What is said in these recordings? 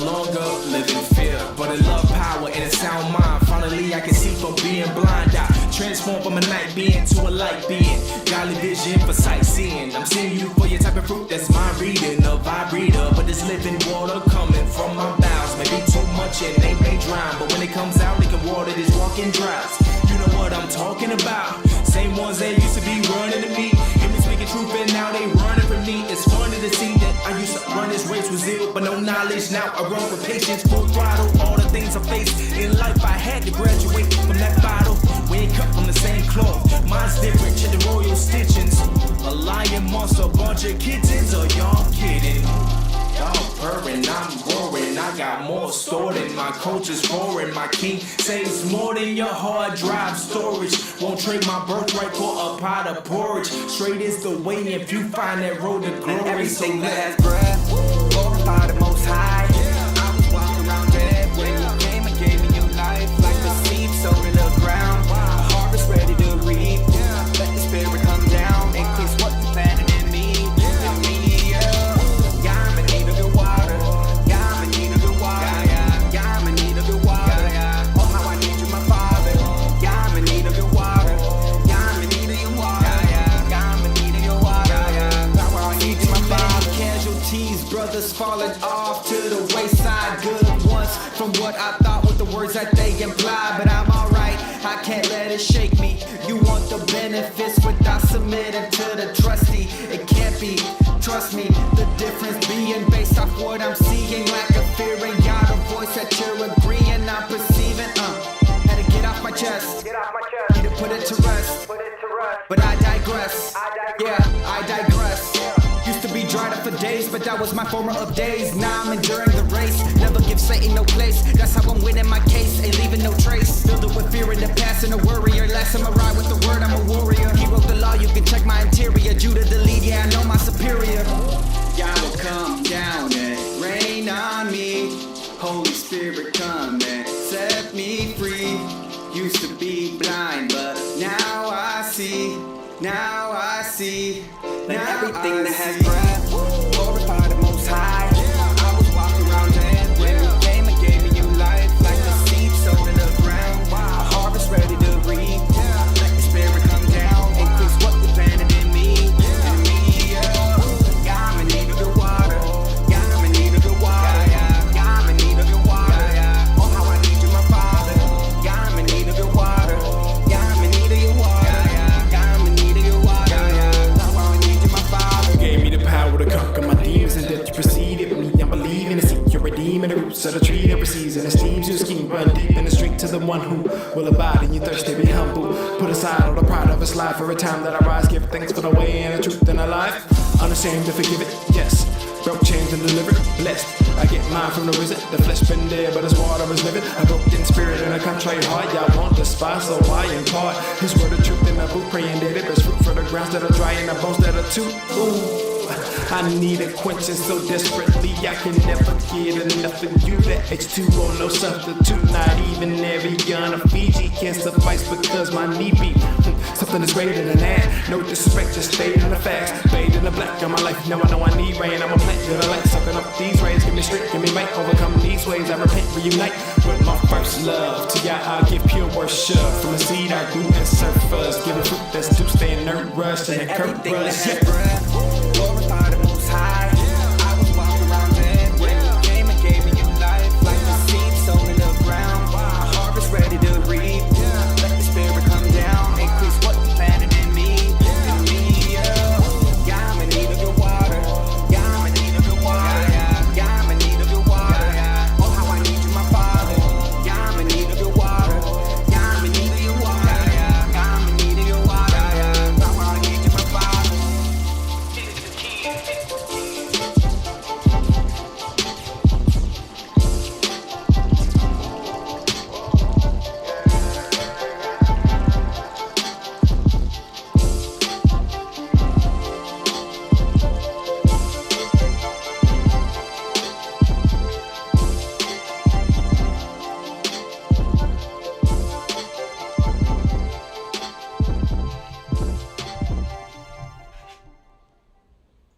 longer live in fear, but in love, power, and a sound mind. Finally, I can see from being blind. I transform from a night being to a light being. Godly vision for sightseeing. I'm seeing you for your type of fruit. That's my reading, a vibrator, but this living water coming from my bowels. Maybe too much and they may drown, but when it comes out, it can water these walking droughts. You know what I'm talking about? Same ones that used to be running to me. It was speaking truth and now they running from me. It's funny to see that I used to run this race with zeal, but no knowledge. Now I run with patience, full throttle. All the things I face in life, I had to graduate from that bottle. We ain't cut from the same cloth. Mine's different, check the royal stitchings. A lion monster, a bunch of kittens, or y'all kidding? Y'all purring, I'm roaring. I got more stored than my coach is foreign. My king saves more than your hard drive storage. Won't trade my birthright for a pot of porridge. Straight is the way if you find that road to glory. And everything that has breath, glorify the Most High. I was walking around dead when you came and gave me new life. Like the seed sown in the ground, a harvest ready to reap. Let the Spirit come down, increase what you planted in me. In me, yeah, I'm in need of your water. Yeah, I'm in need of your water. Yeah, I'm in need of your water. Oh, how I need you, my Father. Yeah, I'm in need of your water. Yeah, I'm in need of your water. Yeah, I'm in need of your water. How I need you, my Father. Casualties, brothers falling off to the wayside. Good ones from what I thought with the words that they imply. But I'm alright, I can't let it shake me. You want the benefits without submitting to the trustee. It can't be, trust me, the difference being based off what I'm seeing. Lack of fear and y'all the voice that you're agreeing, I'm perceiving. Had to get off my chest, need to put it to rest. But I digress, yeah, I digress. Used to be dried up for days, but that was my former of days. Now I'm enduring the race, never give Satan no place. That's how I'm winning my case, ain't leaving no trace. Filled up with fear in the past and a warrior. Last time I ride with the word, I'm a warrior. He wrote the law, you can check my interior. Judah the lead, yeah, I know my superior. God will come down and rain on me. Holy Spirit come and set me free. Used to be blind, but now I see. Now I see. Now everything that has breath, glorify the Most High. I was walking around dead when you came and gave me new life. Like the seed sown in the ground, a harvest ready to reap. Let the Spirit come down, increase what you planted in me. In me, yeah, I'm in need of your water. Yeah, I'm in need of your water. Yeah, I'm in need of your water. Oh, how I need you, my Father. Yeah, I'm in need of your water. Yeah, I'm in need of your water. Gave me the power to conquer my demons and death preceded me. I'm believing to seek your redeeming, the roots of the tree that receives and esteems your scheme. Run deep in the street to the one who will abide in your thirst to be humble. Put aside all the pride of his life for a time that I rise. Give thanks for the way and the truth and the life. Unashamed to forgive it, yes. Broke, changed, and delivered, blessed. I get mine from the wizard. The flesh been dead, but his water is living. A broken spirit and a contrite heart. Y'all won't despise, so I impart his word of truth in the book. Praying daily, best fruit for the grounds that are dry and the bones that are too. Ooh. I need a quenching so desperately. I can never get enough of you. The H2O, no substitute. Not even every gun of Fiji can suffice because my need be something that's greater than that. No disrespect, just stating the facts. Bathed in the black of my life. Now I know I need rain. I'm a plant that I like, sucking up these rays. Give me strength, give me might. Overcome these ways. I repent, reunite with my first love. To y'all, I give pure worship. From a seed I grew and surfers. Giving fruit that's due, staying nourished and encouraged. Glorify the Most High. I was walking around dead when you came and gave me new life. Like the seed sown in the ground, a harvest ready to reap. Let the Spirit come down, increase what you planted in me. In me, yeah, I'm in need of your water. Yeah, I'm in need of your water. Yeah, I'm in need of your water. Oh, how I need you, my Father. Yeah, I'm in need of your water. Yeah, I'm in need of your water. Yeah, I'm in need of your water. How I need you, my Father.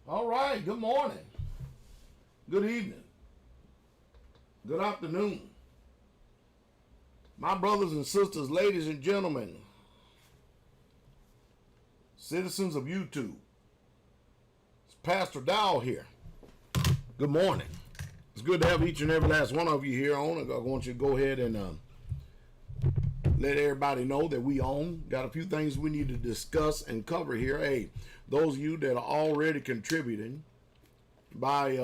All right, good morning. Good evening. Good afternoon, my brothers and sisters, ladies and gentlemen, citizens of YouTube. It's Pastor Dowell here. Good morning. It's good to have each and every last one of you here on. I want you to go ahead and let everybody know that we got a few things we need to discuss and cover here. Hey, those of you that are already contributing by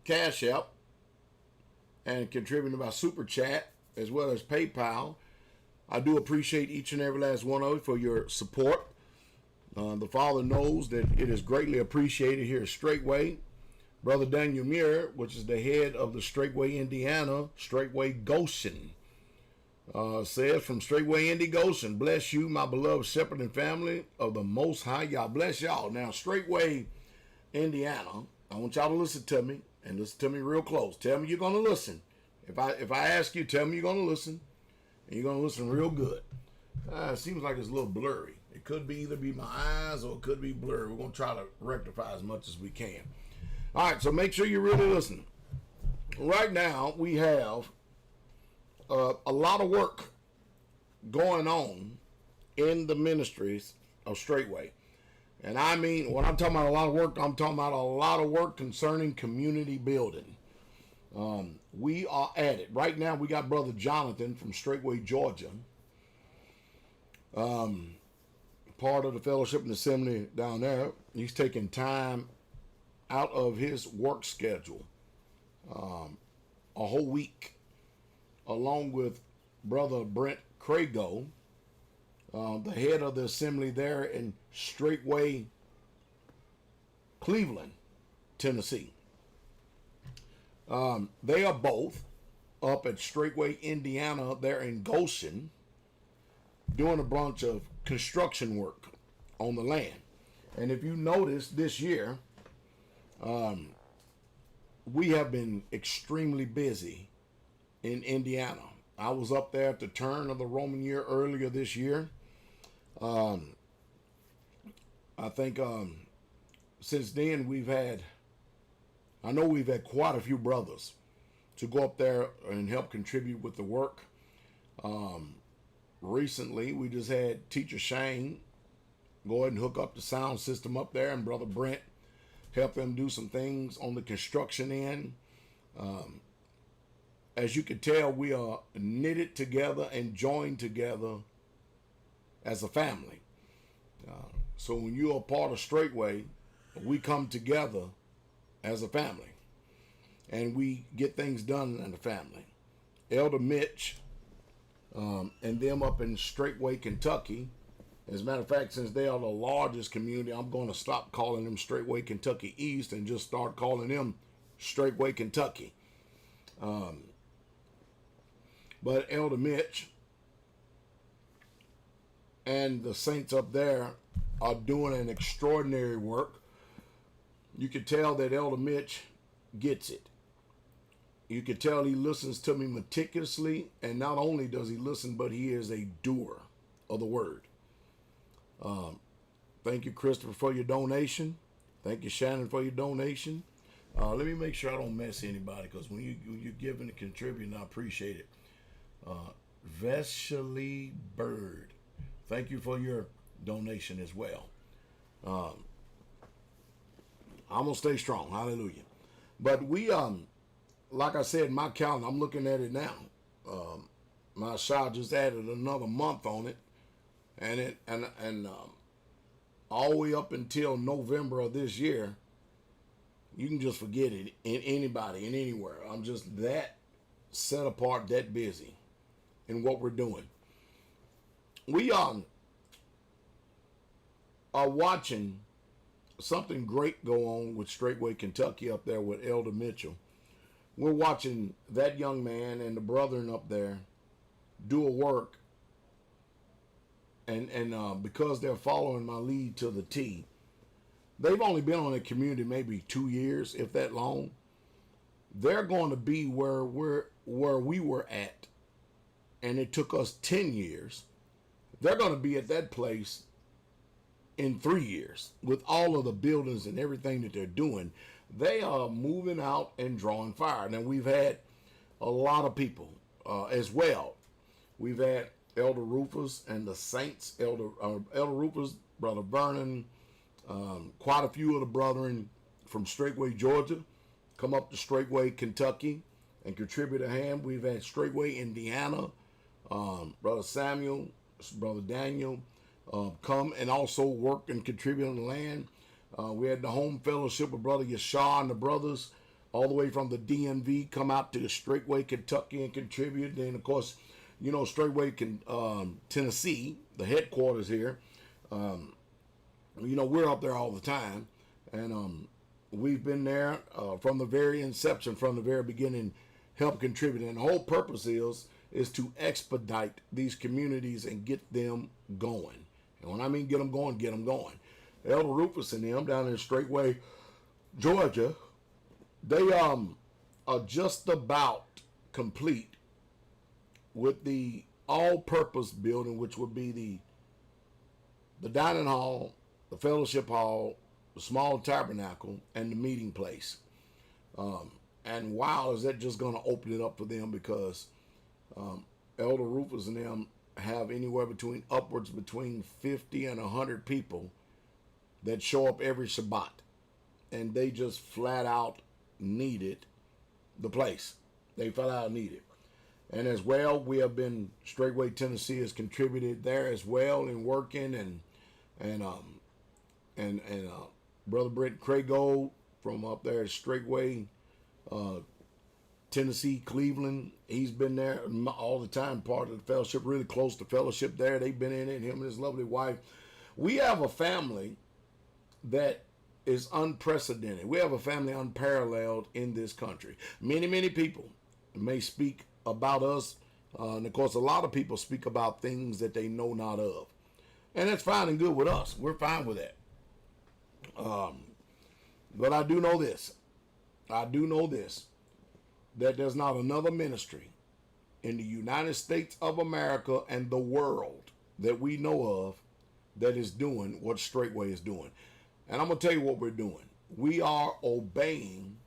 Cash App and contributing by Super Chat as well as PayPal, I do appreciate each and every last one of you for your support. The Father knows that it is greatly appreciated here at Straightway. Brother Daniel Muir, which is the head of the Straightway Indiana, Straightway Goshen, says from Straightway Indy Goshen, bless you, my beloved shepherd and family of the Most High. Y'all bless y'all. Now, Straightway Indiana, I want y'all to listen to me and listen to me real close. Tell me you're going to listen. If I ask you, tell me you're going to listen, and you're going to listen real good. It seems like it's a little blurry. It could be either my eyes or it could be blurry. We're going to try to rectify as much as we can. All right, so make sure you really listen. Right now, we have a lot of work going on in the ministries of Straightway. And I mean, when I'm talking about a lot of work, I'm talking about a lot of work concerning community building. We are at it. Right now, we got Brother Jonathan from Straightway, Georgia. Part of the fellowship and assembly down there. He's taking time out of his work schedule, a whole week, along with Brother Brent Crago, the head of the assembly there in Straightway, Cleveland, Tennessee. They are both up at Straightway, Indiana, there in Goshen, doing a bunch of construction work on the land. And if you notice this year, we have been extremely busy in Indiana. I was up there at the turn of the Roman year earlier this year. I think since then we've had quite a few brothers to go up there and help contribute with the work. Recently, we just had Teacher Shane go ahead and hook up the sound system up there, and Brother Brent help them do some things on the construction end. As you can tell, we are knitted together and joined together as a family. So when you are part of Straightway, we come together as a family, and we get things done in the family. Elder Mitch and them up in Straightway, Kentucky. As a matter of fact, since they are the largest community, I'm going to stop calling them Straightway Kentucky East and just start calling them Straightway Kentucky. But Elder Mitch and the saints up there are doing an extraordinary work. You can tell that Elder Mitch gets it. You can tell he listens to me meticulously, and not only does he listen, but he is a doer of the word. Thank you, Christopher, for your donation. Thank you, Shannon, for your donation. Let me make sure I don't mess anybody, because when you're giving and contributing, I appreciate it. Vesely Bird, thank you for your donation as well. I'm gonna stay strong. Hallelujah. But we like I said, my calendar, I'm looking at it now. My child just added another month on it, and all the way up until November of this year, you can just forget it. In anybody and anywhere, I'm just that set apart, that busy in what we're doing. We are watching something great go on with Straightway Kentucky up there with Elder Mitchell. We're watching that young man and the brethren up there do a work, and because they're following my lead to the T, they've only been on the community maybe 2 years, if that long. They're going to be where we were at, and it took us 10 years. They're going to be at that place in 3 years with all of the buildings and everything that they're doing. they are moving out and drawing fire. Now, we've had a lot of people as well. We've had Elder Rufus and the Saints, Elder Rufus, Brother Vernon, quite a few of the brethren from Straightway, Georgia, come up to Straightway, Kentucky, and contribute a hand. We've had Straightway, Indiana, Brother Samuel, Brother Daniel, come and also work and contribute on the land. We had the home fellowship with Brother Yashar and the brothers all the way from the DMV come out to the Straightway, Kentucky and contribute. Then, of course, you know, Straightway, Tennessee, the headquarters here, you know, we're up there all the time. And we've been there from the very inception, from the very beginning, help contribute. And the whole purpose is to expedite these communities and get them going. And when I mean get them going, get them going. Elder Rufus and them down in Straightway, Georgia, they are just about complete with the all-purpose building, which would be the dining hall, the fellowship hall, the small tabernacle, and the meeting place. And wow, is that just going to open it up for them, because Elder Rufus and them have anywhere between upwards between 50 and 100 people that show up every Shabbat, and they just flat out needed the place. They flat out need it. And as well, we have been, Straightway Tennessee has contributed there as well in working, and Brother Brent Craigold from up there at Straightway Tennessee, Cleveland, he's been there all the time, part of the fellowship, really close to fellowship there. They've been in it, him and his lovely wife. We have a family that is unprecedented. We have a family unparalleled in this country. Many people may speak about us, and of course a lot of people speak about things that they know not of, and that's fine and good with us. We're fine with that. But I do know this, that there's not another ministry in the United States of America and the world that we know of that is doing what Straightway is doing. And I'm going to tell you what we're doing. We are obeying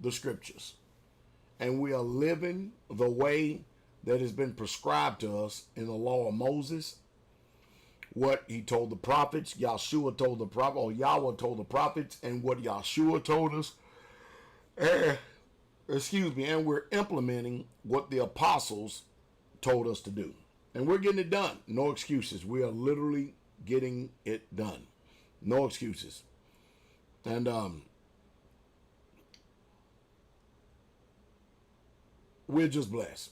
the scriptures, and we are living the way that has been prescribed to us in the law of Moses, what he told the prophets, Yahshua told the prophet, or Yahweh told the prophets, and what Yahshua told us. And we're implementing what the apostles told us to do. And we're getting it done. No excuses. We are literally getting it done. No excuses. And we're just blessed.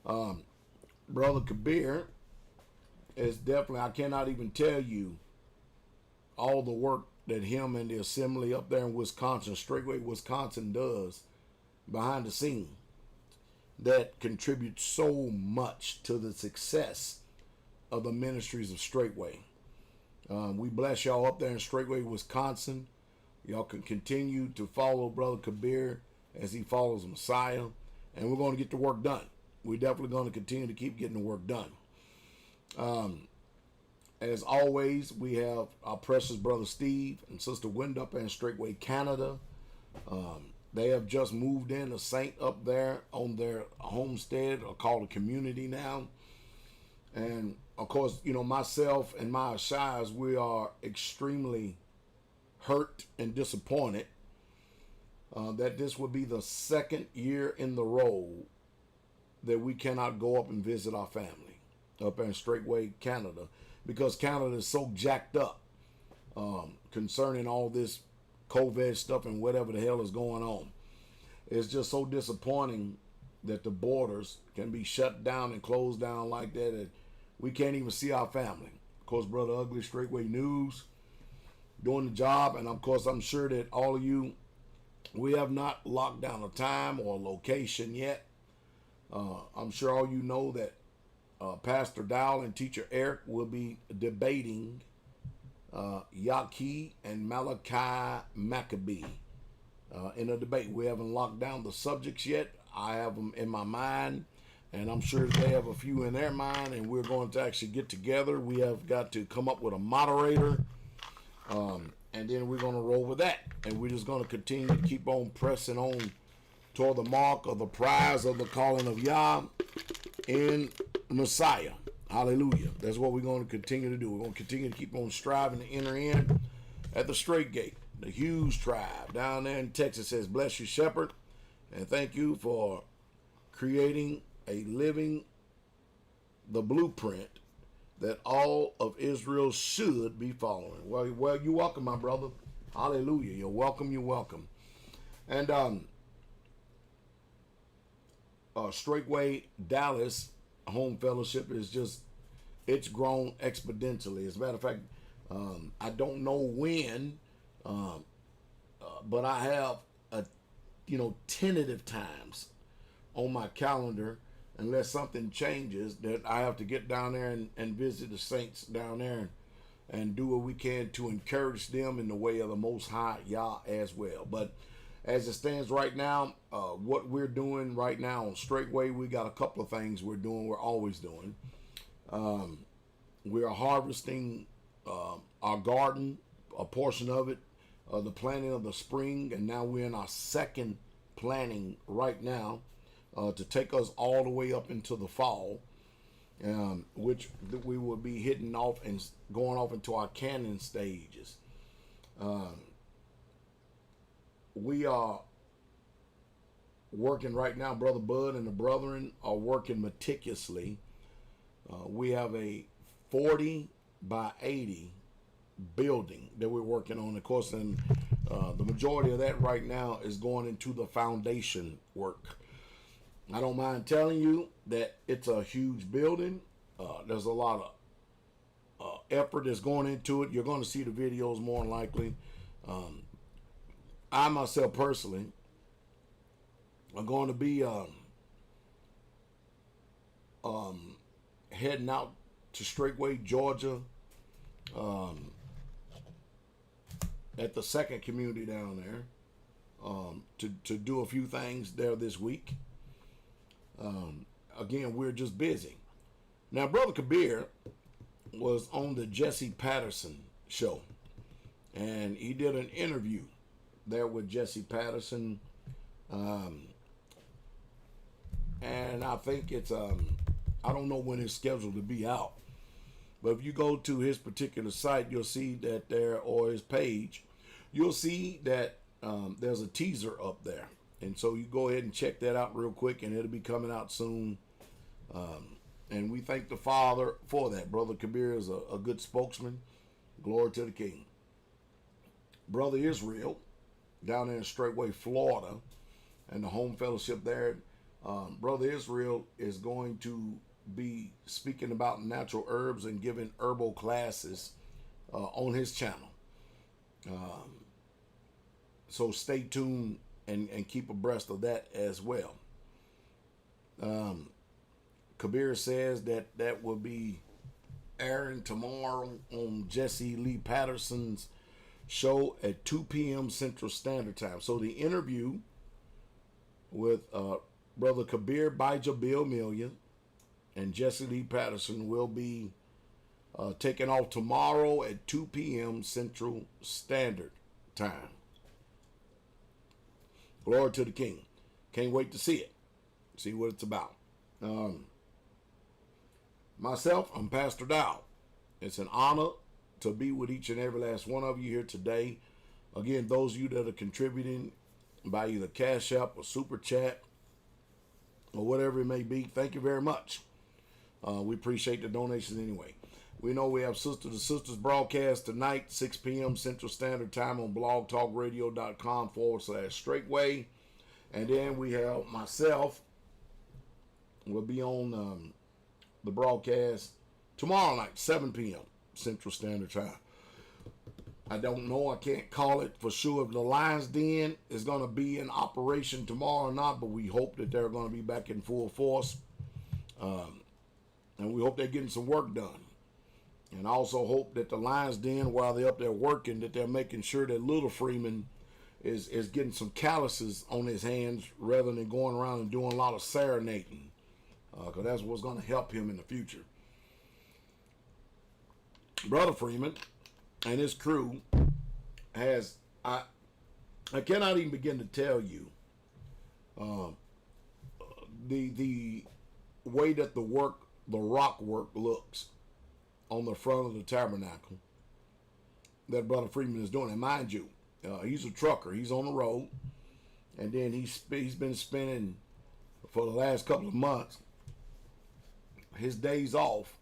Brother Kabir is definitely, I cannot even tell you all the work that him and the assembly up there in Wisconsin, Straightway Wisconsin, does behind the scene that contributes so much to the success of the ministries of Straightway. We bless y'all up there in Straightway, Wisconsin. Y'all can continue to follow Brother Kabir as he follows Messiah, and we're going to get the work done. We're definitely going to continue to keep getting the work done. As always, we have our precious brother Steve and Sister Wenda up in Straightway, Canada. They have just moved in, a saint up there on their homestead, or called a community now. And of course, you know, myself and my Ashais, we are extremely hurt and disappointed that this will be the second year in the row that we cannot go up and visit our family up in Straightway, Canada, because Canada is so jacked up concerning all this COVID stuff and whatever the hell is going on. It's just so disappointing that the borders can be shut down and closed down like that, and we can't even see our family. Of course, Brother Ugly, Straightway News, doing the job, and of course, I'm sure that all of you, we have not locked down a time or a location yet. I'm sure all you know that Pastor Dowell and Teacher Eric will be debating Yaki and Malachi Maccabee in a debate. We haven't locked down the subjects yet. I have them in my mind, and I'm sure they have a few in their mind, and we're going to actually get together. We have got to come up with a moderator, and then we're going to roll with that. And we're just going to continue to keep on pressing on toward the mark of the prize of the calling of Yah in Messiah. Hallelujah. That's what we're going to continue to do. We're going to continue to keep on striving to enter in at the straight gate. The Hughes tribe down there in Texas says, bless you, shepherd, and thank you for creating a living, the blueprint that all of Israel should be following. Well, you're welcome, my brother. Hallelujah. You're welcome. You're welcome. And Straightway Dallas Home Fellowship is just, it's grown exponentially. As a matter of fact, I don't know when, but I have tentative times on my calendar, unless something changes, that I have to get down there and visit the saints down there and do what we can to encourage them in the way of the Most High Yah as well. But as it stands right now, what we're doing right now on Straightway, we got a couple of things we're doing. We're always doing. We are harvesting our garden, a portion of it, the planting of the spring, and now we're in our second planting right now to take us all the way up into the fall, which we will be hitting off and going off into our canning stages. We are working right now. Brother Bud and the brethren are working meticulously. We have a 40 by 80 building that we're working on, of course, and the majority of that right now is going into the foundation work. I don't mind telling you that it's a huge building. There's a lot of effort that's going into it. You're going to see the videos more than likely. I myself personally are going to be heading out to Straightway, Georgia, at the second community down there, to do a few things there this week. Again, we're just busy. Now, Brother Kabir was on the Jesse Patterson show, and he did an interview there with Jesse Patterson, and I think it's I don't know when it's scheduled to be out, but if you go to his particular site, you'll see that there, or his page, you'll see that there's a teaser up there. And so you go ahead and check that out real quick, and it'll be coming out soon. And we thank the Father for that. Brother Kabir is a good spokesman. Glory to the King. Brother Israel, down there in Straightway, Florida, and the home fellowship there, Brother Israel is going to be speaking about natural herbs and giving herbal classes on his channel. So stay tuned and keep abreast of that as well. Kabir says that will be airing tomorrow on Jesse Lee Patterson's show at 2 p.m. Central Standard Time. So the interview with Brother Kabir Bijah Bill Million and Jesse Lee Patterson will be taking off tomorrow at 2 p.m. Central Standard Time. Glory to the King. Can't wait to see it. See what it's about. Myself, I'm Pastor Dowell. It's an honor to be with each and every last one of you here today. Again, those of you that are contributing by either Cash App or Super Chat or whatever it may be, thank you very much. We appreciate the donations anyway. We know we have Sister to Sisters broadcast tonight, 6 p.m. Central Standard Time on blogtalkradio.com/straightway. And then we have myself will be on the broadcast tomorrow night, 7 p.m. Central Standard Time. I don't know. I can't call it for sure if the Lion's Den is going to be in operation tomorrow or not, but we hope that they're going to be back in full force. And we hope they're getting some work done. And I also hope that the Lion's Den, while they're up there working, that they're making sure that Little Freeman is getting some calluses on his hands rather than going around and doing a lot of serenading. Because that's what's going to help him in the future. Brother Freeman and his crew has, I cannot even begin to tell you the way that the rock work looks on the front of the tabernacle that Brother Freeman is doing. And mind you, he's a trucker. He's on the road, and then he's been spending for the last couple of months his days off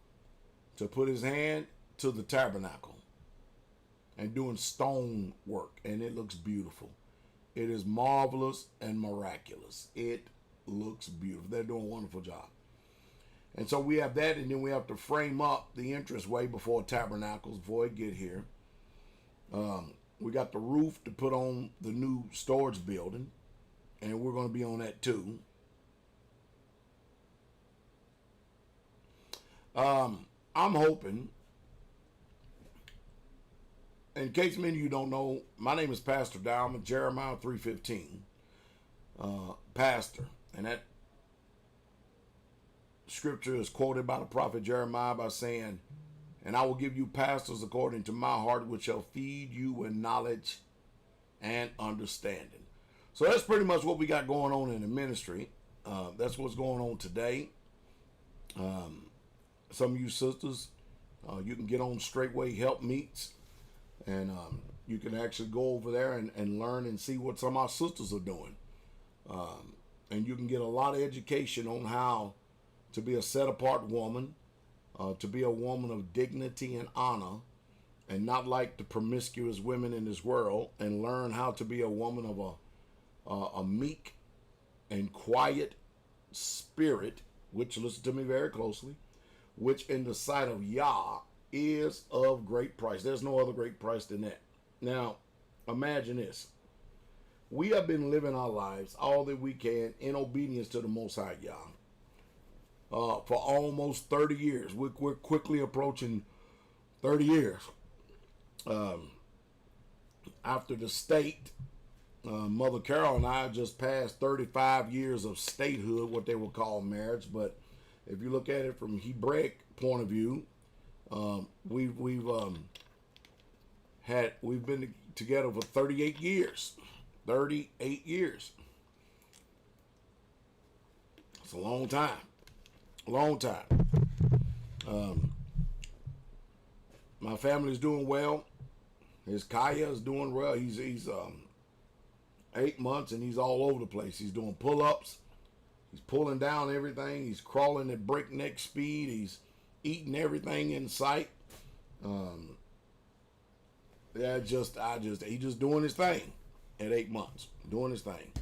to put his hand to the tabernacle and doing stone work, and it looks beautiful. It is marvelous and miraculous. It looks beautiful. They're doing a wonderful job. And so we have that, and then we have to frame up the entranceway before tabernacles, before it get here. We got the roof to put on the new storage building, and we're going to be on that too. I'm hoping, in case many of you don't know, my name is Pastor Dowell. I'm a Jeremiah 3:15 pastor, and that scripture is quoted by the prophet Jeremiah by saying, "And I will give you pastors according to my heart, which shall feed you with knowledge and understanding." So that's pretty much what we got going on in the ministry. That's what's going on today. Some of you sisters, you can get on Straightway Help Meets, and you can actually go over there and learn and see what some of our sisters are doing. And you can get a lot of education on how to be a set-apart woman, to be a woman of dignity and honor, and not like the promiscuous women in this world, and learn how to be a woman of a meek and quiet spirit, which, listen to me very closely, which in the sight of Yah is of great price. There's no other great price than that. Now, imagine this. We have been living our lives all that we can in obedience to the Most High Yah for almost 30 years. We're quickly approaching 30 years. After the state, Mother Carol and I just passed 35 years of statehood, what they would call marriage. But if you look at it from Hebraic point of view, we've been together for 38 years. 38 years. It's a long time. A long time. My family's doing well. His Kaya is doing well. He's 8 months and he's all over the place. He's doing pull-ups. He's pulling down everything. He's crawling at breakneck speed. He's eating everything in sight. He's just doing his thing at 8 months. Doing his thing.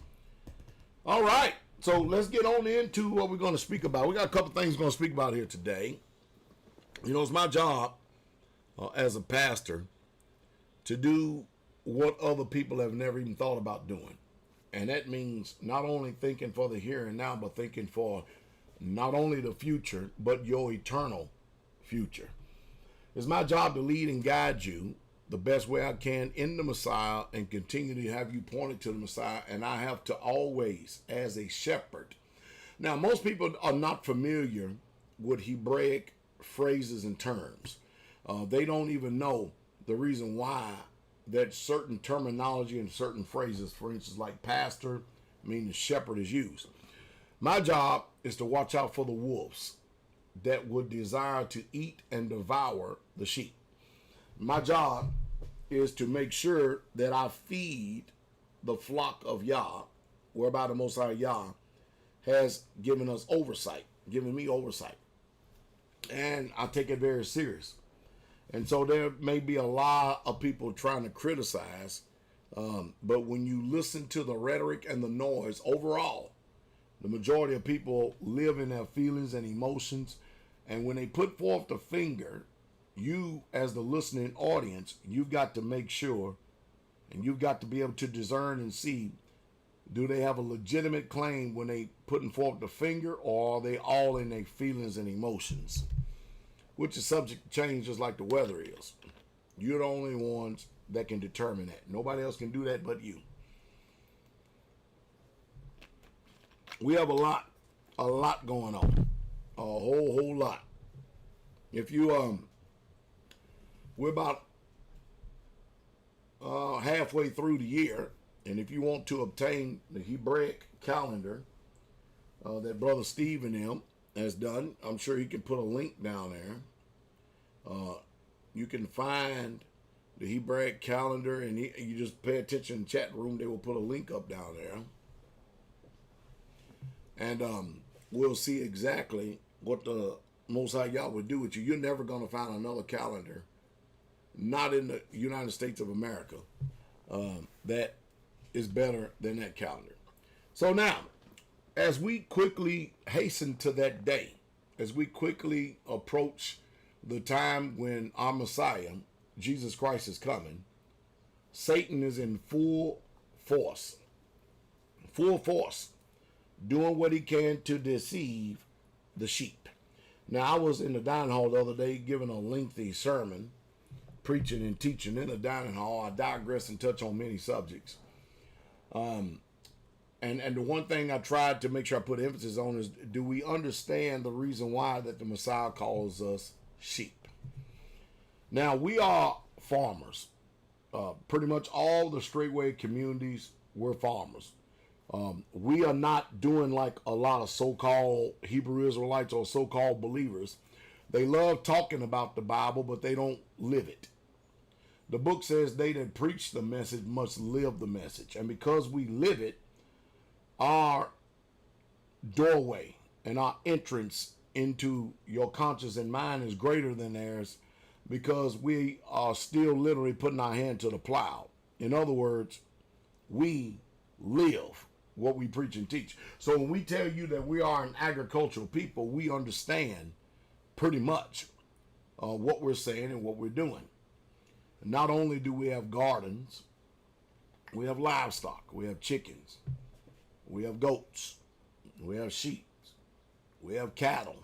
All right. So let's get on into what we're going to speak about. We got a couple things we're going to speak about here today. You know, it's my job as a pastor to do what other people have never even thought about doing. And that means not only thinking for the here and now, but thinking for not only the future, but your eternal future. It's my job to lead and guide you the best way I can in the Messiah and continue to have you pointed to the Messiah. And I have to always, as a shepherd. Now, most people are not familiar with Hebraic phrases and terms. They don't even know the reason why that certain terminology and certain phrases, for instance, like pastor, meaning shepherd, is used. My job is to watch out for the wolves that would desire to eat and devour the sheep. My job is to make sure that I feed the flock of Yah, whereby the Most High Yah has given us oversight, given me oversight. And I take it very serious. And so there may be a lot of people trying to criticize, but when you listen to the rhetoric and the noise, overall, the majority of people live in their feelings and emotions. And when they put forth the finger, you as the listening audience, you've got to make sure, and you've got to be able to discern and see, do they have a legitimate claim when they putting forth the finger, or are they all in their feelings and emotions? Which is subject to change just like the weather is. You're the only ones that can determine that. Nobody else can do that but you. We have a lot going on. A whole lot. If you, we're about halfway through the year, and if you want to obtain the Hebraic calendar that Brother Steve and him has done, I'm sure he can put a link down there. You can find the Hebraic calendar, and you just pay attention in the chat room. They will put a link up down there, and we'll see exactly what the Most High Yah would do with you. You're never going to find another calendar, not in the United States of America, that is better than that calendar. So now, as we quickly hasten to that day, as we quickly approach the time when our Messiah, Jesus Christ, is coming, Satan is in full force, doing what he can to deceive the sheep. Now, I was in the dining hall the other day giving a lengthy sermon, preaching and teaching in the dining hall. I digress and touch on many subjects. And the one thing I tried to make sure I put emphasis on is, do we understand the reason why that the Messiah calls us sheep? Now, we are farmers. Pretty much all the straightway communities, we're farmers. We are not doing like a lot of so-called Hebrew Israelites or so-called believers. They love talking about the Bible, but they don't live it. The book says they that preach the message must live the message. And because we live it, our doorway and our entrance into your conscience and mind is greater than theirs, because we are still literally putting our hand to the plow. In other words, we live what we preach and teach. So when we tell you that we are an agricultural people, we understand pretty much what we're saying and what we're doing. Not only do we have gardens, we have livestock, we have chickens, we have goats, we have sheep, we have cattle,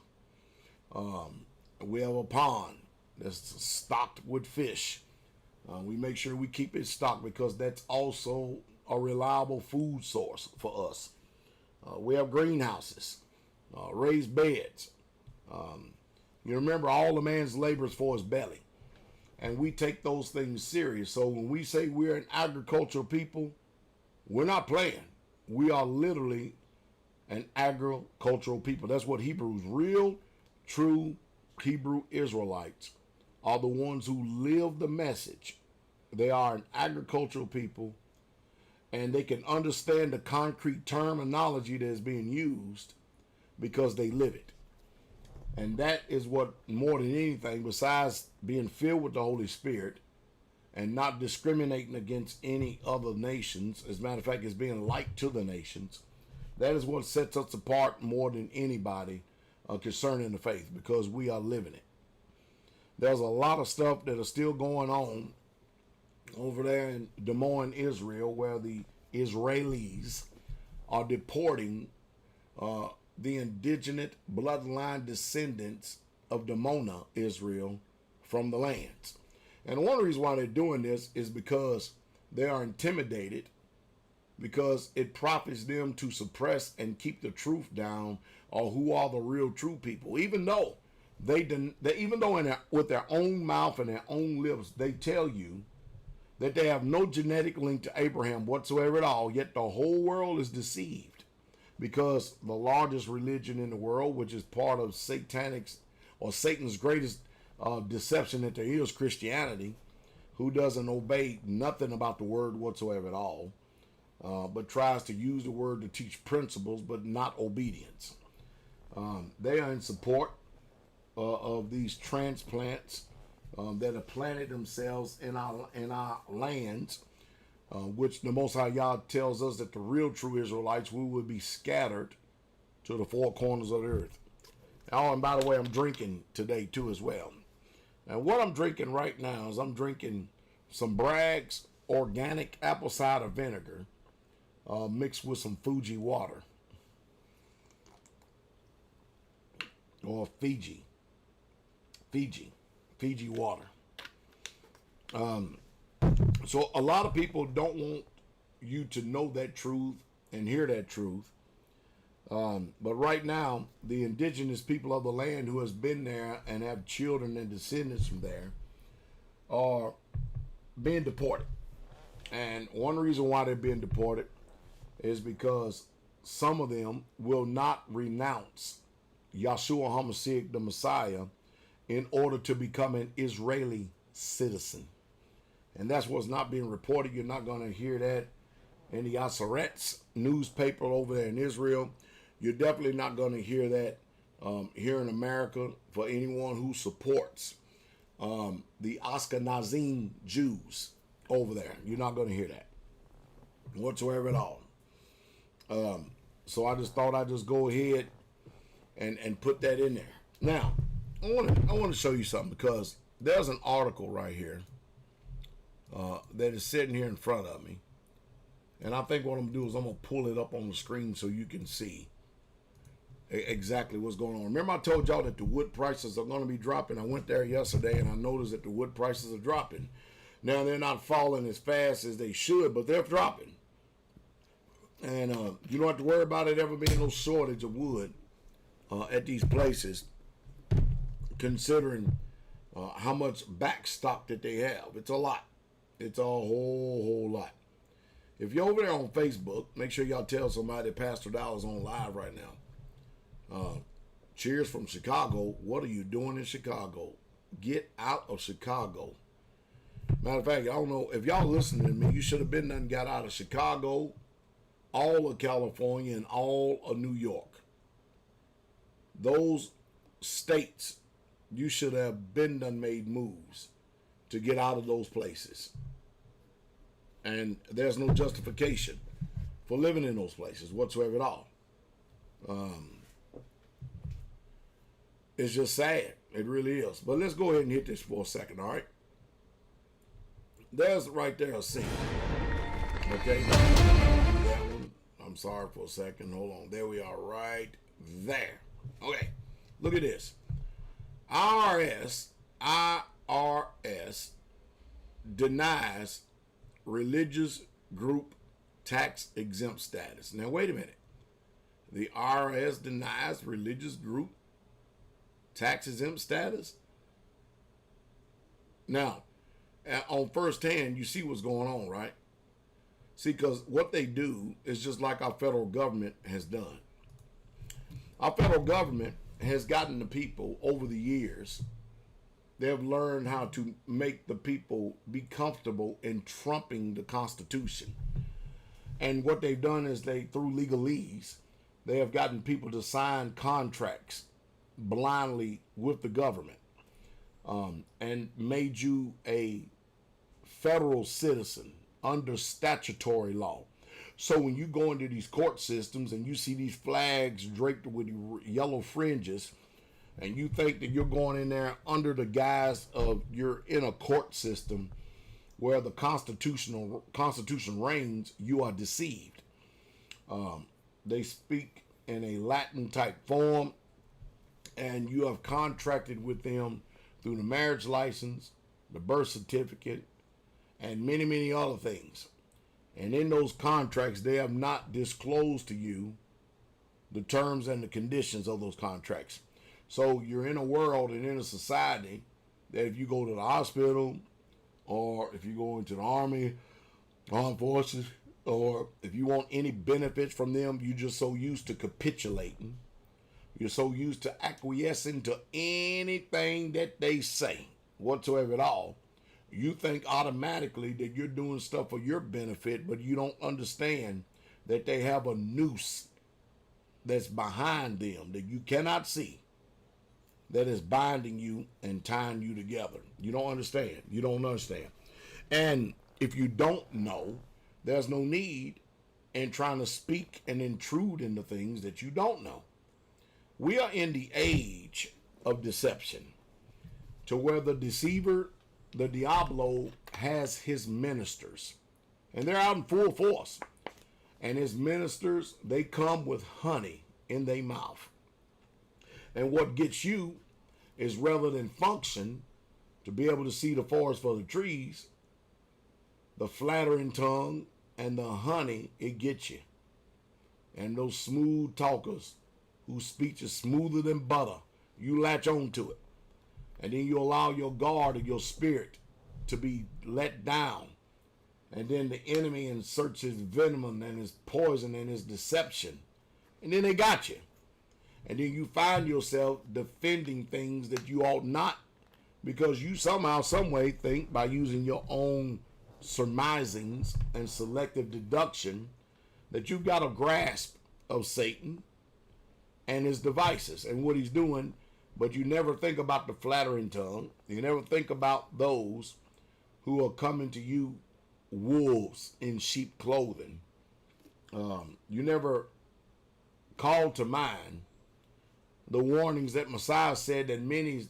we have a pond that's stocked with fish. We make sure we keep it stocked because that's also a reliable food source for us. We have greenhouses, raised beds. You remember, all the man's labors for his belly. And we take those things serious. So when we say we're an agricultural people, we're not playing. We are literally an agricultural people. That's what Hebrews, real, true Hebrew Israelites, are the ones who live the message. They are an agricultural people, and they can understand the concrete terminology that is being used because they live it. And that is what, more than anything, besides being filled with the Holy Spirit and not discriminating against any other nations, as a matter of fact, is being light to the nations, that is what sets us apart more than anybody concerning the faith, because we are living it. There's a lot of stuff that is still going on over there in Des Moines, Israel, where the Israelis are deporting the indigenous bloodline descendants of Demona, Israel, from the lands. And one reason why they're doing this is because they are intimidated, because it profits them to suppress and keep the truth down, or who are the real true people. Even though with their own mouth and their own lips, they tell you that they have no genetic link to Abraham whatsoever at all, yet the whole world is deceived. Because the largest religion in the world, which is part of Satan's greatest deception that there is, Christianity, who doesn't obey nothing about the word whatsoever at all, but tries to use the word to teach principles, but not obedience. They are in support of these transplants that have planted themselves in our lands, which the Most High Yah tells us that the real true Israelites, we will be scattered to the four corners of the earth. Oh, and by the way, I'm drinking today too as well. And what I'm drinking right now is I'm drinking some Bragg's organic apple cider vinegar mixed with some Fuji water, or Fiji water. So a lot of people don't want you to know that truth and hear that truth. But right now, the indigenous people of the land who has been there and have children and descendants from there are being deported. And one reason why they're being deported is because some of them will not renounce Yahshua HaMashiach, the Messiah, in order to become an Israeli citizen. And that's what's not being reported. You're not going to hear that in the Asaretz newspaper over there in Israel. You're definitely not going to hear that here in America for anyone who supports the Ashkenazim Jews over there. You're not going to hear that whatsoever at all. So I just thought I'd just go ahead and put that in there. Now, I want to show you something, because there's an article right here that is sitting here in front of me. And I think what I'm going to do is I'm going to pull it up on the screen so you can see exactly what's going on. Remember I told y'all that the wood prices are going to be dropping? I went there yesterday and I noticed that the wood prices are dropping. Now, they're not falling as fast as they should, but they're dropping. And you don't have to worry about it ever being no shortage of wood at these places, considering how much backstock that they have. It's a lot. It's a whole lot. If you're over there on Facebook, make sure y'all tell somebody that Pastor Dowell is on live right now. Cheers from Chicago. What are you doing in Chicago? Get out of Chicago. Matter of fact, I don't know if y'all listening to me, you should have been done got out of Chicago, all of California, and all of New York. Those states, you should have been done made moves to get out of those places. And there's no justification for living in those places whatsoever at all. It's just sad. It really is. But let's go ahead and hit this for a second, all right? There's right there a scene. Okay? That one. I'm sorry for a second. Hold on. There we are right there. Okay. Look at this. IRS denies religious group tax exempt status. Now, wait a minute. The IRS denies religious group tax exempt status? Now, on first hand, you see what's going on, right? See, because what they do is just like our federal government has done. Our federal government has gotten the people over the years. They have learned how to make the people be comfortable in trumping the Constitution. And what they've done is through legalese, they have gotten people to sign contracts blindly with the government, and made you a federal citizen under statutory law. So when you go into these court systems and you see these flags draped with yellow fringes, and you think that you're going in there under the guise of you're in a court system where the Constitution reigns, you are deceived. They speak in a Latin type form, and you have contracted with them through the marriage license, the birth certificate, and many, many other things. And in those contracts, they have not disclosed to you the terms and the conditions of those contracts. So you're in a world and in a society that if you go to the hospital, or if you go into the Army, armed forces, or if you want any benefits from them, you're just so used to capitulating. You're so used to acquiescing to anything that they say whatsoever at all. You think automatically that you're doing stuff for your benefit, but you don't understand that they have a noose that's behind them that you cannot see, that is binding you and tying you together. You don't understand. You don't understand. And if you don't know, there's no need in trying to speak and intrude into things that you don't know. We are in the age of deception, to where the deceiver, the Diablo, has his ministers, and they're out in full force. And his ministers, they come with honey in their mouth. And what gets you is, rather than function to be able to see the forest for the trees, the flattering tongue and the honey, it gets you. And those smooth talkers whose speech is smoother than butter, you latch on to it. And then you allow your guard and your spirit to be let down And then the enemy inserts his venom and his poison and his deception. And then they got you. And then you find yourself defending things that you ought not, because you somehow, some way think by using your own surmisings and selective deduction that you've got a grasp of Satan and his devices and what he's doing, but you never think about the flattering tongue. You never think about those who are coming to you wolves in sheep clothing. You never call to mind the warnings that Messiah said, that many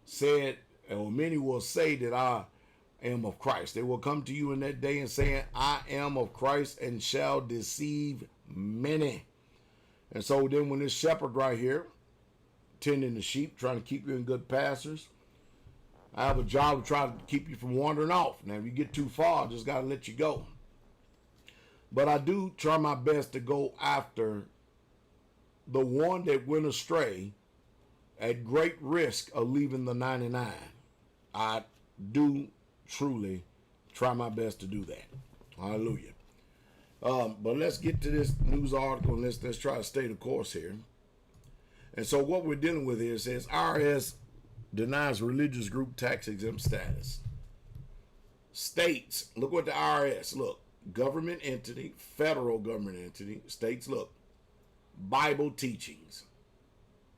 said, or many will say that I am of Christ. They will come to you in that day and saying, I am of Christ, and shall deceive many. And so then when this shepherd right here, tending the sheep, trying to keep you in good pastures, I have a job to try to keep you from wandering off. Now, if you get too far, I just got to let you go. But I do try my best to go after the one that went astray at great risk of leaving the 99. I do truly try my best to do that. Hallelujah. But let's get to this news article and let's try to stay the course here. And so what we're dealing with here says IRS denies religious group tax exempt status. States, look what the IRS, look, government entity, federal government entity, states, look, Bible teachings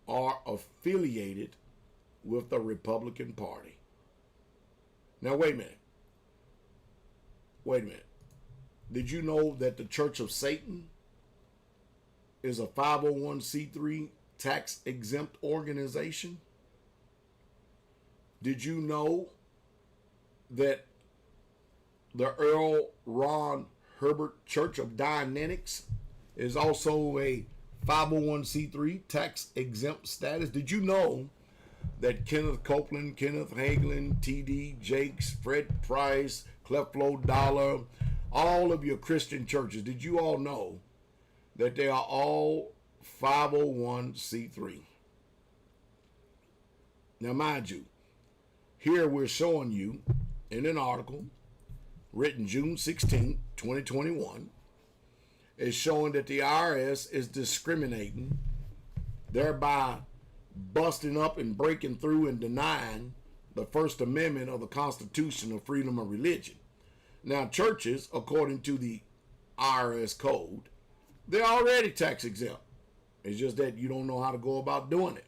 are affiliated with the Republican Party. Now, wait a minute. Wait a minute. Did you know that the Church of Satan is a 501c3 tax exempt organization? Did you know that the Earl Ron Herbert Church of Dianetics is also a 501c3 tax exempt status? Did you know that Kenneth Copeland, Kenneth Hagelin, T.D. Jakes, Fred Price, Creflo Dollar, all of your Christian churches, did you all know that they are all 501c3? Now, mind you, here we're showing you in an article written June 16, 2021, is showing that the IRS is discriminating, thereby busting up and breaking through and denying the First Amendment of the Constitution of freedom of religion. Now, churches, according to the IRS code, they're already tax exempt. It's just that you don't know how to go about doing it.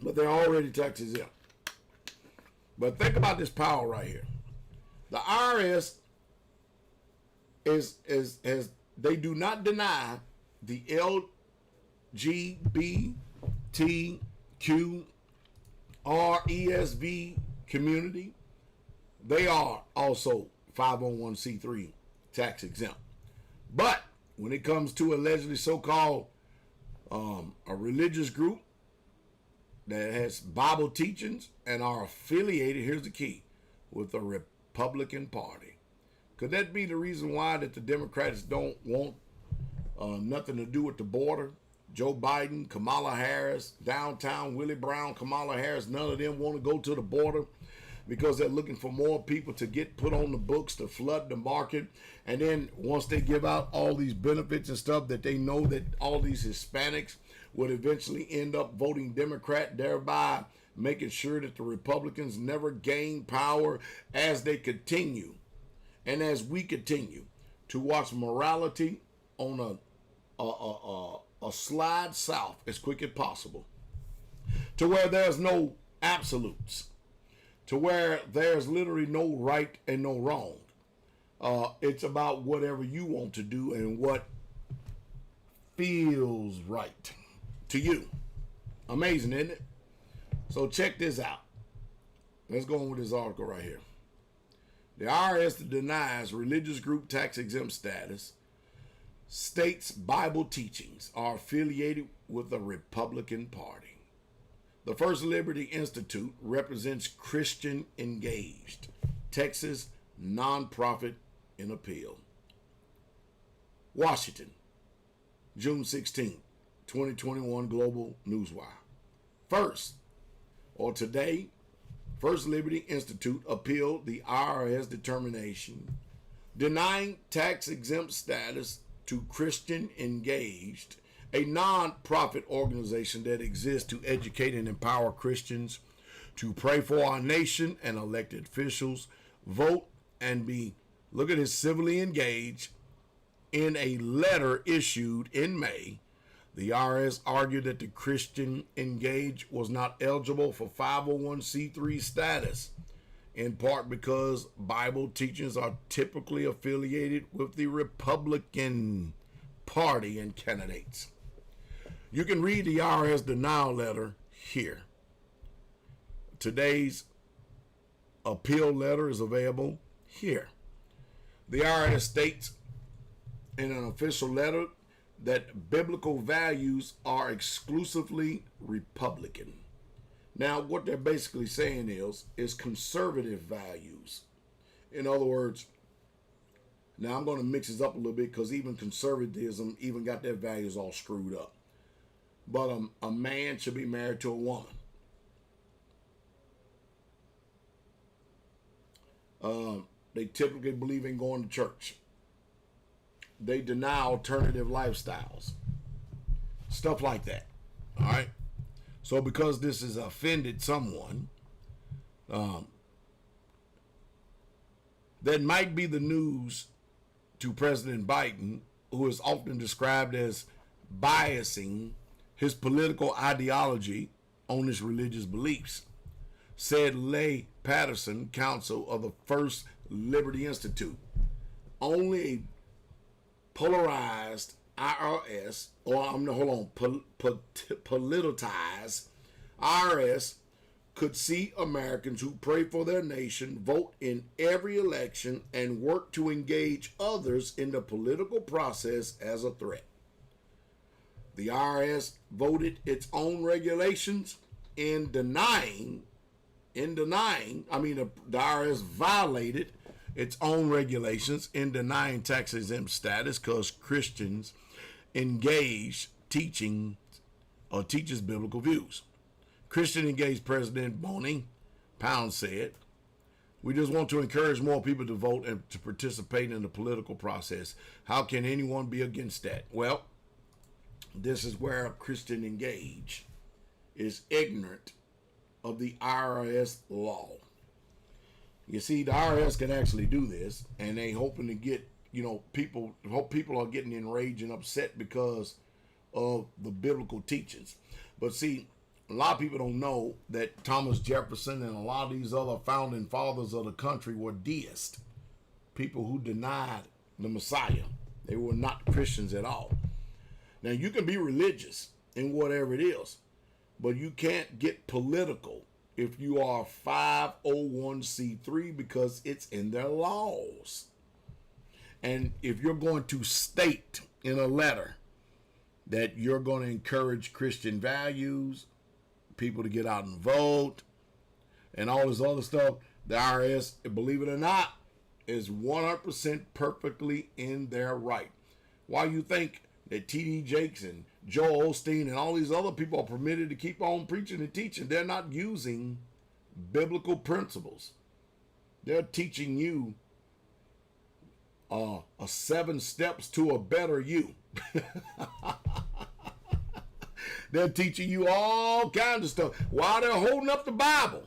But they're already tax exempt. But think about this power right here. The IRS they do not deny the LGBTQRESV community. They are also 501c3 tax exempt. But when it comes to allegedly so-called a religious group that has Bible teachings and are affiliated, here's the key, with the Republican Party. Could that be the reason why that the Democrats don't want nothing to do with the border? Joe Biden, Kamala Harris, downtown Willie Brown, Kamala Harris, none of them want to go to the border because they're looking for more people to get put on the books to flood the market. And then once they give out all these benefits and stuff, that they know that all these Hispanics would eventually end up voting Democrat, thereby making sure that the Republicans never gain power as they continue. And as we continue to watch morality on a slide south as quick as possible, to where there's no absolutes, to where there's literally no right and no wrong. It's about whatever you want to do and what feels right to you. Amazing, isn't it? So check this out. Let's go on with this article right here. The IRS denies religious group tax exempt status. States' Bible teachings are affiliated with the Republican Party. The First Liberty Institute represents Christian Engaged, Texas nonprofit in appeal. Washington, June 16, 2021, Global Newswire. First, or today, First Liberty Institute appealed the IRS determination denying tax-exempt status to Christian Engaged, a non-profit organization that exists to educate and empower Christians to pray for our nation and elected officials, vote, and be, look at this, civilly engaged. In a letter issued in May, the IRS argued that the Christian Engaged was not eligible for 501c3 status, in part because Bible teachings are typically affiliated with the Republican Party and candidates. You can read the IRS denial letter here. Today's appeal letter is available here. The IRS states in an official letter that biblical values are exclusively Republican. Now, what they're basically saying is conservative values. In other words, now I'm going to mix this up a little bit because even conservatism even got their values all screwed up. But a man should be married to a woman. They typically believe in going to church. They deny alternative lifestyles. Stuff like that. All right? So because this has offended someone, that might be the news to President Biden, who is often described as biasing his political ideology on his religious beliefs, said Leigh Patterson, counsel of the First Liberty Institute. Only a polarized IRS, politicized IRS could see Americans who pray for their nation vote in every election and work to engage others in the political process as a threat. The IRS voted its own regulations in denying, the IRS violated its own regulations in denying tax-exempt status because Christians engaged teaches biblical views. Christian Engaged President Bonnie Pound said, "We just want to encourage more people to vote and to participate in the political process. How can anyone be against that?" Well, this is where Christian Engaged is ignorant of the IRS law. You see, the IRS can actually do this, and they hoping to get, people are getting enraged and upset because of the biblical teachings. But see, a lot of people don't know that Thomas Jefferson and a lot of these other founding fathers of the country were deists, people who denied the Messiah. They were not Christians at all. Now, you can be religious in whatever it is, but you can't get political if you are 501c3 because it's in their laws. And if you're going to state in a letter that you're going to encourage Christian values, people to get out and vote, and all this other stuff, the IRS, believe it or not, is 100% perfectly in their right. Why you think that T.D. Jakes and Joel Osteen and all these other people are permitted to keep on preaching and teaching? They're not using biblical principles. They're teaching you 7 steps to a better you. They're teaching you all kinds of stuff while they're holding up the Bible.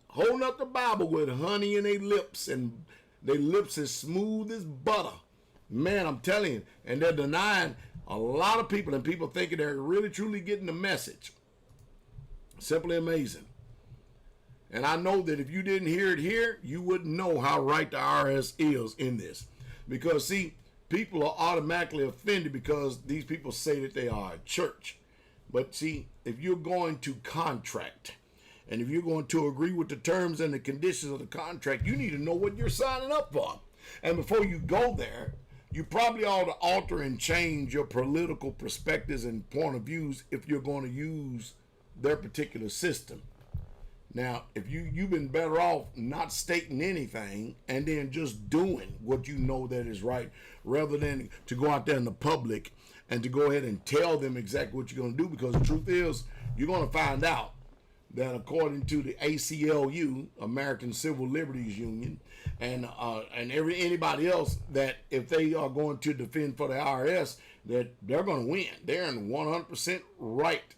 Holding up the Bible with honey in their lips, and their lips as smooth as butter. Man, I'm telling you. And they're denying a lot of people, and people thinking they're really truly getting the message. Simply amazing. And I know that if you didn't hear it here, you wouldn't know how right the IRS is in this. Because, see, people are automatically offended because these people say that they are a church. But, see, if you're going to contract, and if you're going to agree with the terms and the conditions of the contract, you need to know what you're signing up for. And before you go there, you probably ought to alter and change your political perspectives and point of views if you're going to use their particular system. Now, if you've been better off not stating anything and then just doing what you know that is right, rather than to go out there in the public and to go ahead and tell them exactly what you're going to do, because the truth is, you're going to find out that according to the ACLU, American Civil Liberties Union, and anybody else, that if they are going to defend for the IRS, that they're going to win. They're in 100% right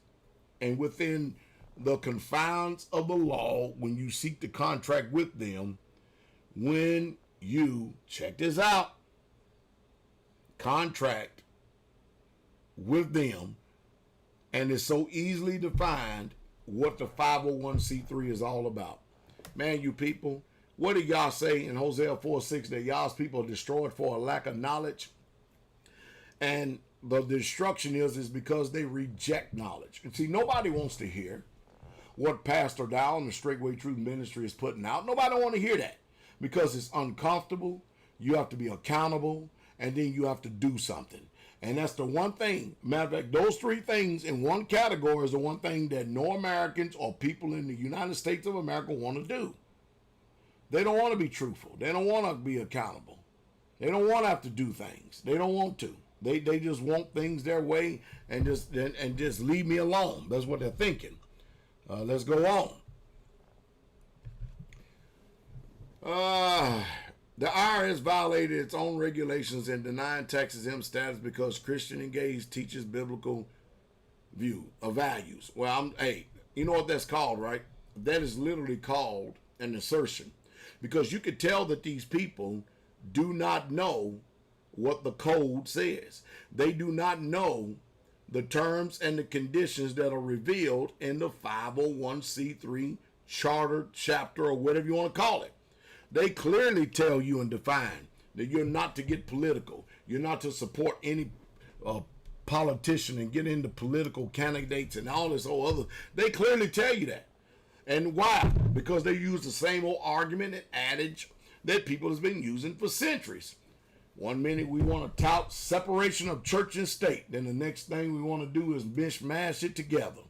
and within the confines of the law when you seek to contract with them. When you, check this out, contract with them, and it's so easily defined what the 501c3 is all about. Man, you people, what did y'all say in Hosea 4:6 that y'all's people are destroyed for a lack of knowledge? And the destruction is because they reject knowledge. And see, nobody wants to hear what Pastor Dowell and the Straightway Truth Ministry is putting out. Nobody want to hear that because it's uncomfortable. You have to be accountable, and then you have to do something. And that's the one thing. Matter of fact, those three things in one category is the one thing that no Americans or people in the United States of America want to do. They don't want to be truthful. They don't want to be accountable. They don't want to have to do things. They don't want to. They just want things their way and just leave me alone. That's what they're thinking. Let's go on. The IRS violated its own regulations in denying tax-exempt status because Christian Engaged teaches biblical view of values. Well, hey, you know what that's called, right? That is literally called an assertion, because you could tell that these people do not know what the code says. They do not know the terms and the conditions that are revealed in the 501c3 charter, chapter, or whatever you want to call it. They clearly tell you and define that you're not to get political. You're not to support any politician and get into political candidates and all this whole other. They clearly tell you that. And why? Because they use the same old argument and adage that people have been using for centuries. One minute we want to tout separation of church and state. Then the next thing we want to do is mishmash it together.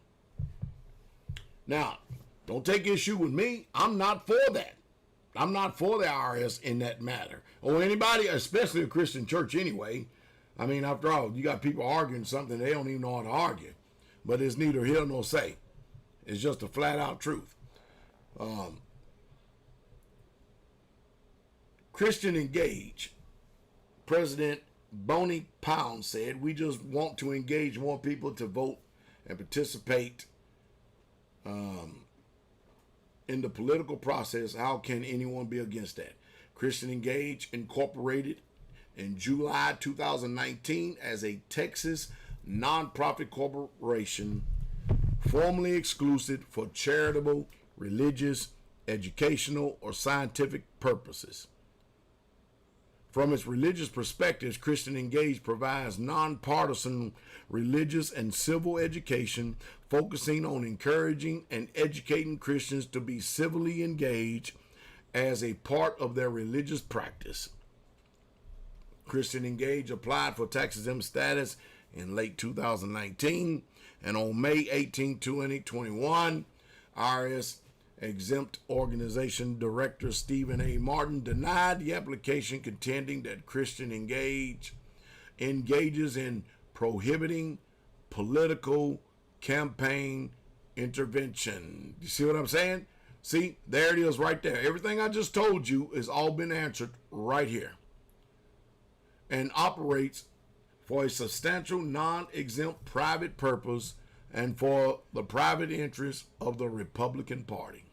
Now, don't take issue with me. I'm not for that. I'm not for the IRS in that matter, or anybody, especially a Christian church anyway. I mean, after all, you got people arguing something they don't even know how to argue, but it's neither here nor say. It's just a flat out truth. Christian Engage, President Bonnie Pound said, "We just want to engage more people to vote and participate in the political process. How can anyone be against that?" Christian Engage incorporated in July 2019 as a Texas nonprofit corporation, formally exclusive for charitable, religious, educational, or scientific purposes. From its religious perspectives, Christian Engage provides nonpartisan religious and civil education, focusing on encouraging and educating Christians to be civilly engaged as a part of their religious practice. Christian Engage applied for tax-exempt status in late 2019, and on May 18, 2021, IRS Exempt Organization Director Stephen A. Martin denied the application, contending that Christian Engage engages in prohibiting political campaign intervention. You see what I'm saying? See, there it is right there. Everything I just told you has all been answered right here. And operates for a substantial non-exempt private purpose and for the private interests of the Republican Party.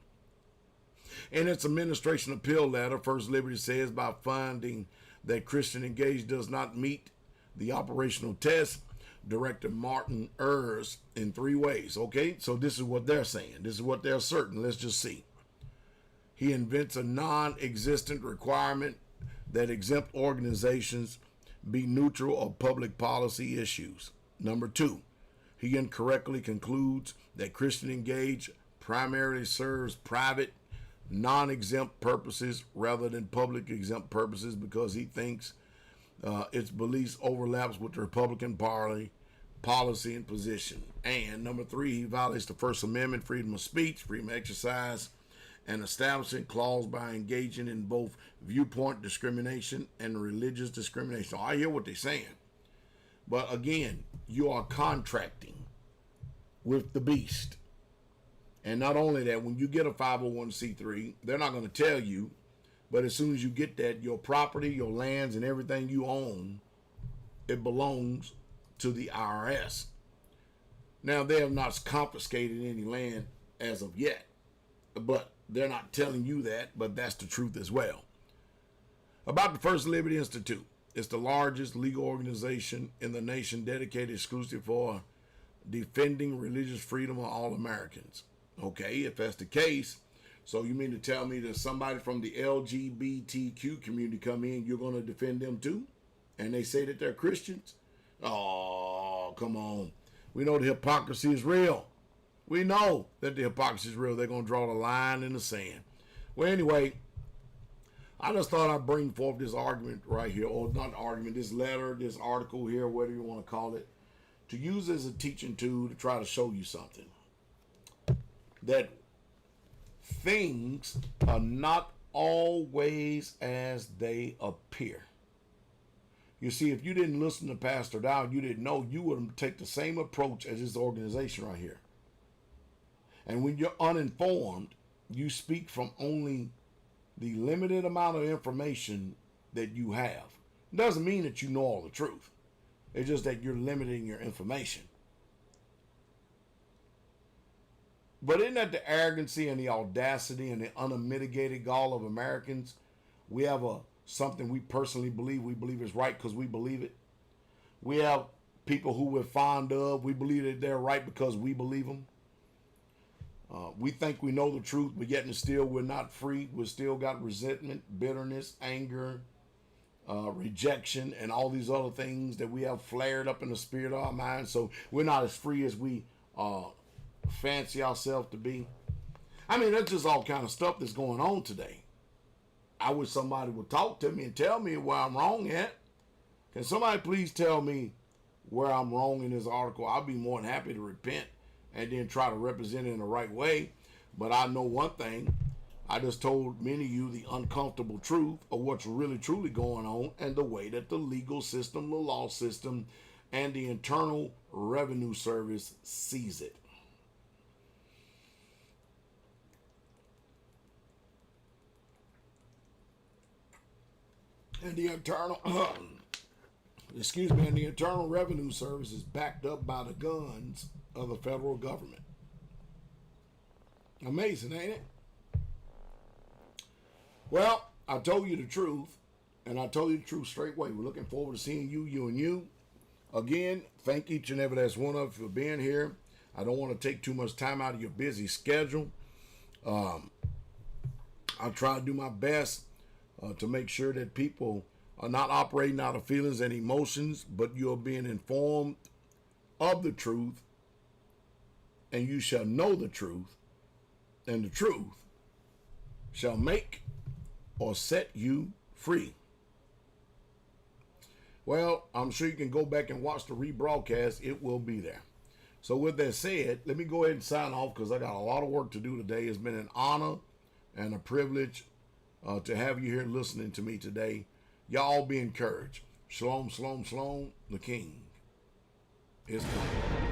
In its administration appeal letter, First Liberty says, by finding that Christian Engage does not meet the operational test, Director Martin errs in three ways. Okay, so this is what they're saying. This is what they're asserting. Let's just see. He invents a non-existent requirement that exempt organizations be neutral of public policy issues. Number two, he incorrectly concludes that Christian Engage primarily serves private, non-exempt purposes rather than public exempt purposes because he thinks its beliefs overlaps with the Republican Party policy and position. And number three, he violates the First Amendment, freedom of speech, freedom of exercise, and establishment clause by engaging in both viewpoint discrimination and religious discrimination. So I hear what they're saying. But again, you are contracting with the beast. And not only that, when you get a 501c3, they're not going to tell you, but as soon as you get that, your property, your lands, and everything you own, it belongs to the IRS. Now, they have not confiscated any land as of yet, but they're not telling you that, but that's the truth as well. About the First Liberty Institute. It's the largest legal organization in the nation dedicated exclusively for defending religious freedom of all Americans. Okay, if that's the case, so you mean to tell me that somebody from the LGBTQ community come in, you're going to defend them too? And they say that they're Christians? Oh, come on. We know the hypocrisy is real. We know that the hypocrisy is real. They're going to draw the line in the sand. Well, anyway, I just thought I'd bring forth this argument right here, or not argument, this letter, this article here, whatever you want to call it, to use as a teaching tool to try to show you something. That things are not always as they appear. You see, if you didn't listen to Pastor Dowell, you didn't know, you would take the same approach as this organization right here. And when you're uninformed, you speak from only the limited amount of information that you have. It doesn't mean that you know all the truth. It's just that you're limiting your information. But isn't that the arrogancy and the audacity and the unmitigated gall of Americans? We have something we personally believe. We believe is right because we believe it. We have people who we're fond of. We believe that they're right because we believe them. We think we know the truth, but yet and still we're not free. We still got resentment, bitterness, anger, rejection, and all these other things that we have flared up in the spirit of our minds. So we're not as free as we fancy ourselves to be. I mean, that's just all kind of stuff that's going on today. I wish somebody would talk to me and tell me where I'm wrong at. Can somebody please tell me where I'm wrong in this article? I'll be more than happy to repent and then try to represent it in the right way. But I know one thing. I just told many of you the uncomfortable truth of what's really truly going on and the way that the legal system, the law system, and the Internal Revenue Service sees it. And the Internal Revenue Service is backed up by the guns of the federal government. Amazing, ain't it? Well, I told you the truth, and I told you the truth straight away. We're looking forward to seeing you and you. Again, thank each and every last one of you for being here. I don't want to take too much time out of your busy schedule. I'll try to do my best to make sure that people are not operating out of feelings and emotions, but you're being informed of the truth, and you shall know the truth, and the truth shall make or set you free. Well, I'm sure you can go back and watch the rebroadcast. It will be there. So with that said, let me go ahead and sign off because I got a lot of work to do today. It's been an honor and a privilege to have you here listening to me today. Y'all be encouraged. Shalom, shalom, shalom. The King is coming.